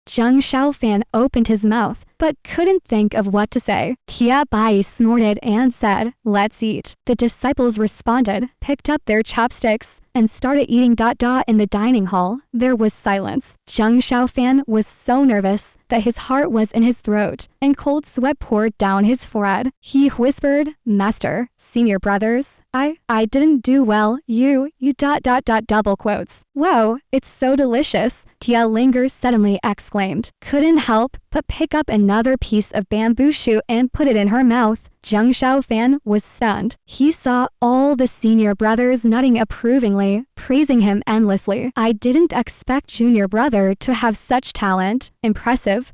Zhang Xiaofan opened his mouth, but couldn't think of what to say. Tia Bai snorted and said, "Let's eat." The disciples responded, picked up their chopsticks, and started eating. In the dining hall, there was silence. Zhang Xiaofan was so nervous that his heart was in his throat, and cold sweat poured down his forehead. He whispered, "Master, senior brothers, I didn't do well, you double quotes. Whoa, it's so delicious," Tia Linger suddenly exclaimed. Couldn't help but pick up another piece of bamboo shoot and put it in her mouth. Zhang Xiaofan was stunned. He saw all the senior brothers nodding approvingly, praising him endlessly. "I didn't expect junior brother to have such talent. Impressive.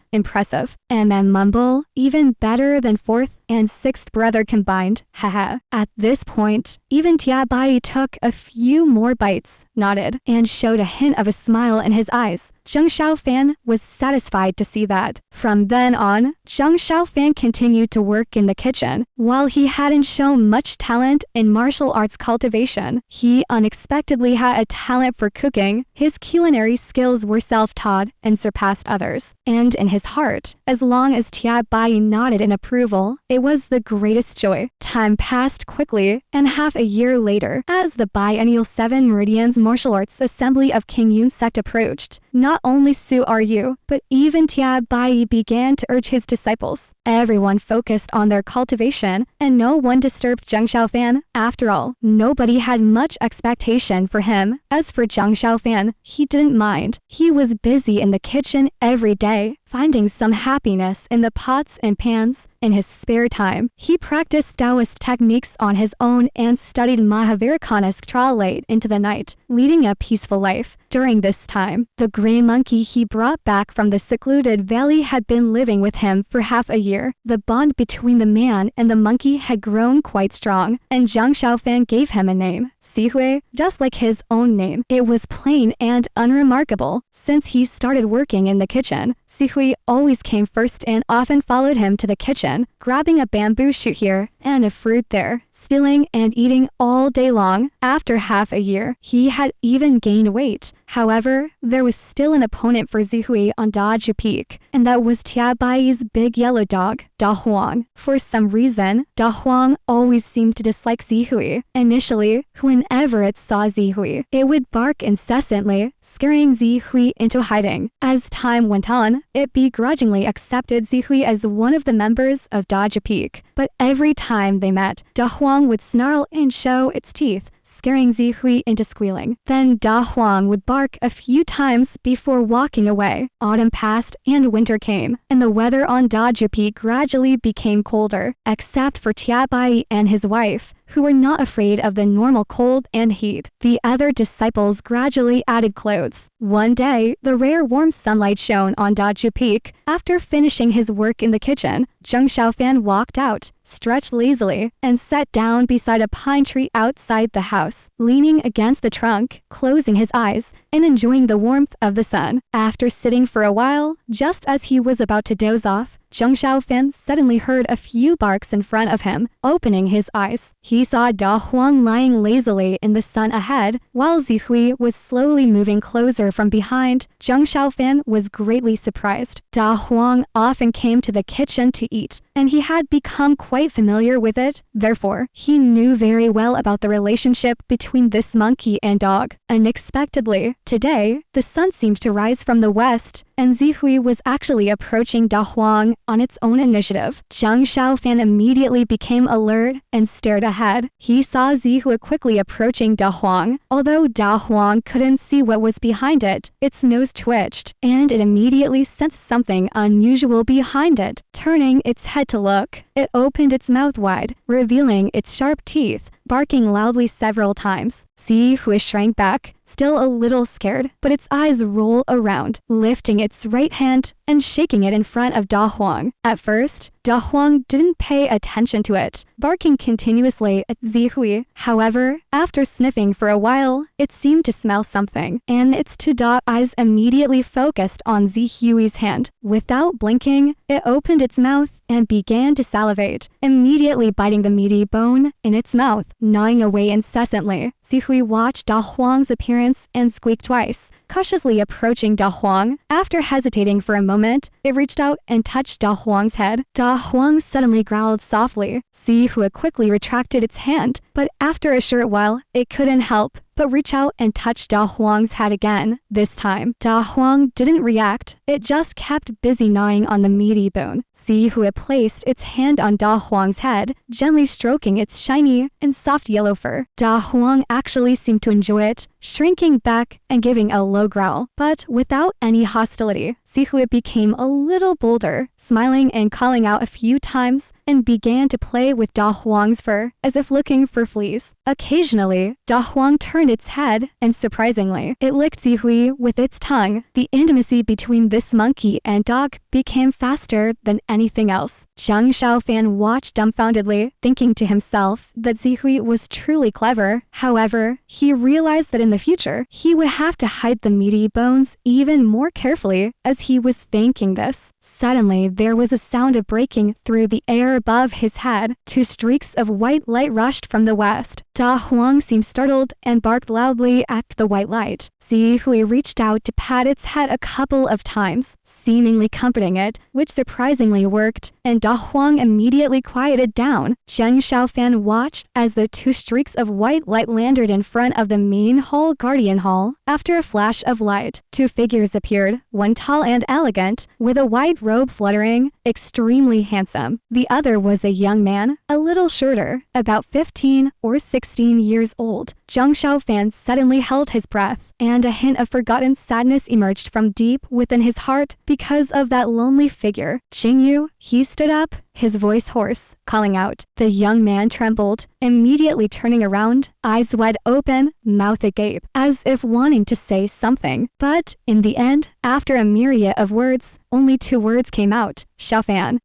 And then mumble, "Even better than fourth and sixth brother combined, haha." At this point, even Tia Bai took a few more bites, nodded, and showed a hint of a smile in his eyes. Zhang Xiaofan was satisfied to see that. From then on, Zhang Xiaofan continued to work in the kitchen. While he hadn't shown much talent in martial arts cultivation, he unexpectedly had a talent for cooking. His culinary skills were self-taught and surpassed others. And in his heart, as long as Tia Bai nodded in approval, it was the greatest joy. Time passed quickly, and half a year later, as the biennial 7 Meridians Martial Arts Assembly of Qingyun Sect approached, not only Su Ryu, but even Tia Bai began to urge his disciples. Everyone focused on their cultivation, and no one disturbed Zhang Xiaofan. After all, nobody had much expectation for him. As for Zhang Xiaofan, he didn't mind. He was busy in the kitchen every day, finding some happiness in the pots and pans. In his spare time, he practiced Taoist techniques on his own and studied Mahavirakhana Stra late into the night, leading a peaceful life. During this time, the gray monkey he brought back from the secluded valley had been living with him for half a year. The bond between the man and the monkey had grown quite strong, and Zhang Xiaofan gave him a name, Sihui, just like his own name. It was plain and unremarkable. Since he started working in the kitchen, Sihui always came first and often followed him to the kitchen, grabbing a bamboo shoot here and a fruit there, stealing and eating all day long. After half a year, he had even gained weight. However, there was still an opponent for Zihui on Daju Peak, and that was Tia Bai's big yellow dog, Da Huang. For some reason, Da Huang always seemed to dislike Zihui. Initially, whenever it saw Zihui, it would bark incessantly, scaring Zihui into hiding. As time went on, it begrudgingly accepted Zihui as one of the members of Daju Peak. But every time they met, Da Huang would snarl and show its teeth, scaring Zihui into squealing. Then Da Huang would bark a few times before walking away. Autumn passed and winter came, and the weather on Daju Peak gradually became colder, except for Tia Bai and his wife, who were not afraid of the normal cold and heat. The other disciples gradually added clothes. One day, the rare warm sunlight shone on Daju Peak. After finishing his work in the kitchen, Zhang Xiaofan walked out, stretched lazily, and sat down beside a pine tree outside the house, leaning against the trunk, closing his eyes, and enjoying the warmth of the sun. After sitting for a while, just as he was about to doze off, Zhang Xiaofan suddenly heard a few barks in front of him. Opening his eyes, he saw Da Huang lying lazily in the sun ahead, while Zihui was slowly moving closer from behind. Zhang Xiaofan was greatly surprised. Da Huang often came to the kitchen to eat, and he had become quite familiar with it. Therefore, he knew very well about the relationship between this monkey and dog. Unexpectedly, today, the sun seemed to rise from the west, and Zihui was actually approaching Da Huang on its own initiative. Zhang Xiaofan immediately became alert and stared ahead. He saw Zihui quickly approaching Da Huang. Although Da Huang couldn't see what was behind it, its nose twitched, and it immediately sensed something unusual behind it. Turning its head to look, it opened its mouth wide, revealing its sharp teeth, barking loudly several times. Zihui shrank back, still a little scared, but its eyes rolled around, lifting its right hand and shaking it in front of Da Huang. At first, Da Huang didn't pay attention to it, barking continuously at Zihui. However, after sniffing for a while, it seemed to smell something, and its two dog eyes immediately focused on Zihui's hand. Without blinking, it opened its mouth and began to salivate, immediately biting the meaty bone in its mouth, gnawing away incessantly. Zihui watched Da Huang's appearance and squeaked twice, cautiously approaching Da Huang. After hesitating for a moment, it reached out and touched Da Huang's head. Da Huang suddenly growled softly. Zhu quickly retracted its hand, but after a short while, it couldn't help but reach out and touch Da Huang's head again. This time, Da Huang didn't react. It just kept busy gnawing on the meaty bone. Zhu had placed its hand on Da Huang's head, gently stroking its shiny and soft yellow fur. Da Huang actually seemed to enjoy it, shrinking back and giving a low growl. But without any hostility, Zhu became a little bolder, smiling and calling out a few times, and began to play with Da Huang's fur, as if looking for fleas. Occasionally, Da Huang turned its head, and surprisingly, it licked Zhu with its tongue. The intimacy between this monkey and dog became faster than anything else. Zhang Xiaofan watched dumbfoundedly, thinking to himself that Zhu was truly clever. However, he realized that in the future, he would have to hide the meaty bones even more carefully as he was thinking this. Suddenly, there was a sound of breaking through the air above his head. 2 streaks of white light rushed from the west. Da Huang seemed startled and barked loudly at the white light. Zhu reached out to pat its head a couple of times, seemingly comforting it, which surprisingly worked, and Da Huang immediately quieted down. Zhang Xiaofan watched as the 2 streaks of white light landed in front of the main hall guardian hall. After a flash of light, 2 figures appeared, one tall and elegant, with a white robe fluttering, extremely handsome. The other was a young man, a little shorter, about 15 or 16 years old. Zhang Xiaofan suddenly held his breath, and a hint of forgotten sadness emerged from deep within his heart because of that lonely figure. Qingyu, he stood up, his voice hoarse, calling out. The young man trembled, immediately turning around, eyes wide open, mouth agape, as if wanting to say something. But in the end, after a myriad of words, only 2 words came out. Xiaofan.